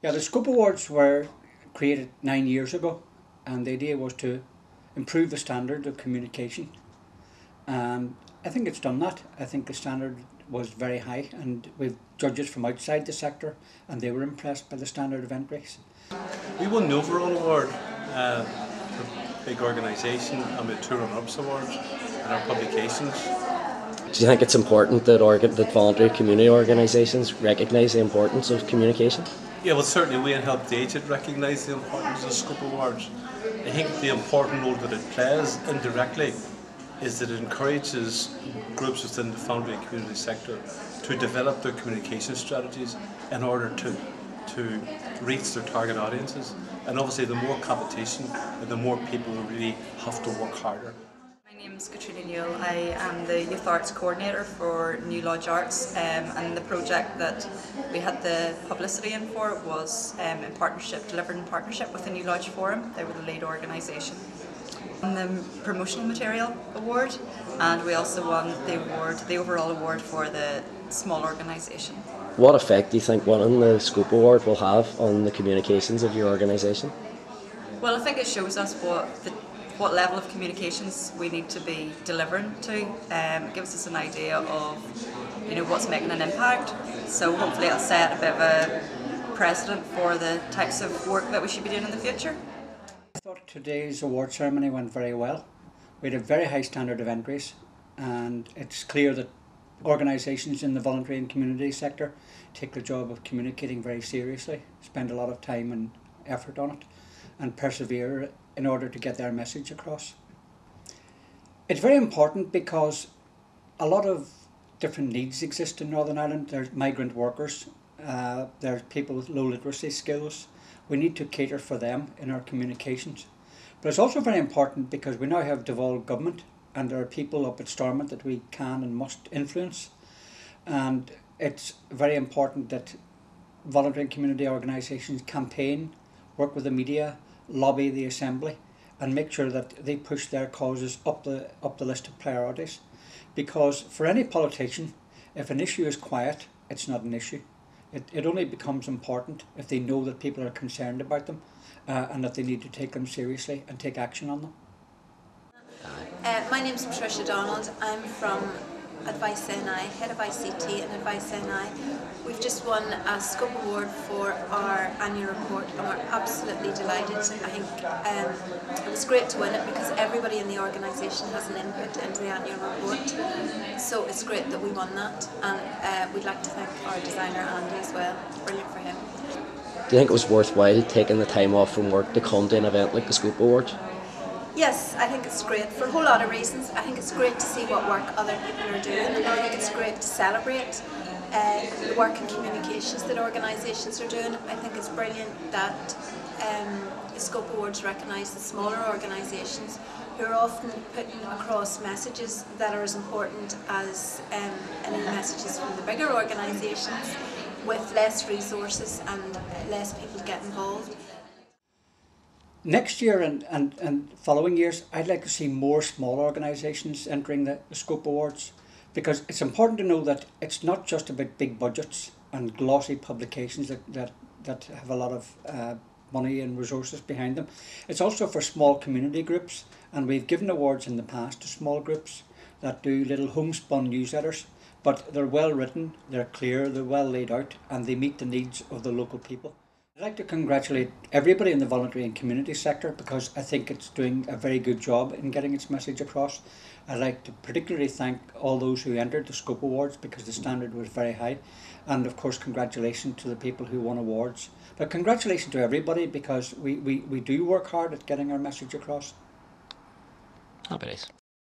Yeah, the Scope Awards were created 9 years ago, and the idea was to improve the standard of communication. And I think it's done that. I think the standard was very high, and with judges from outside the sector, and they were impressed by the standard of entries. We won the overall award for big organisation, and we had two runner-ups awards in our publications. Do you think it's important that that voluntary community organisations recognise the importance of communication? Yeah, well, certainly we helped Aged recognise the importance of Scope Awards. I think the important role that it plays indirectly is that it encourages groups within the voluntary community sector to develop their communication strategies in order to reach their target audiences. And obviously the more competition, the more people really have to work harder. My name is Katrina Newell. I am the Youth Arts Coordinator for New Lodge Arts, and the project that we had the publicity in for was delivered in partnership with the New Lodge Forum. They were the lead organisation. Won the Promotional Material Award, and we also won the overall award for the small organisation. What effect do you think winning the Scope Award will have on the communications of your organisation? Well, I think it shows us what level of communications we need to be delivering to. It gives us an idea of what's making an impact. So hopefully it'll set a bit of a precedent for the types of work that we should be doing in the future. I thought today's award ceremony went very well. We had a very high standard of entries, and it's clear that organisations in the voluntary and community sector take the job of communicating very seriously, spend a lot of time and effort on it, and persevere in order to get their message across. It's very important because a lot of different needs exist in Northern Ireland. There's migrant workers, there's people with low literacy skills. We need to cater for them in our communications. But it's also very important because we now have devolved government, and there are people up at Stormont that we can and must influence. And it's very important that voluntary and community organisations campaign, work with the media, lobby the Assembly, and make sure that they push their causes up the list of priorities. Because for any politician, if an issue is quiet, it's not an issue. It only becomes important if they know that people are concerned about them and that they need to take them seriously and take action on them. My name is Patricia Donald. I'm from Advice NI, Head of ICT and Advice NI. We've just won a Scope Award for our annual report, and we're absolutely delighted. I think it was great to win it because everybody in the organisation has an input into the annual report. So it's great that we won that, and we'd like to thank our designer Andy as well. Brilliant for him. Do you think it was worthwhile taking the time off from work to come to an event like the Scope Awards? Yes, I think it's great for a whole lot of reasons. I think it's great to see what work other people are doing, and I think it's great to celebrate the work and communications that organisations are doing. I think it's brilliant that the Scope Awards recognise the smaller organisations who are often putting across messages that are as important as any messages from the bigger organisations, with less resources and less people get involved. Next year and following years, I'd like to see more small organisations entering the Scope Awards, because it's important to know that it's not just about big budgets and glossy publications that have a lot of money and resources behind them. It's also for small community groups, and we've given awards in the past to small groups that do little homespun newsletters, but they're well written, they're clear, they're well laid out, and they meet the needs of the local people. I'd like to congratulate everybody in the voluntary and community sector because I think it's doing a very good job in getting its message across. I'd like to particularly thank all those who entered the Scope Awards because the standard was very high, and of course congratulations to the people who won awards. But congratulations to everybody because we do work hard at getting our message across. Happy days.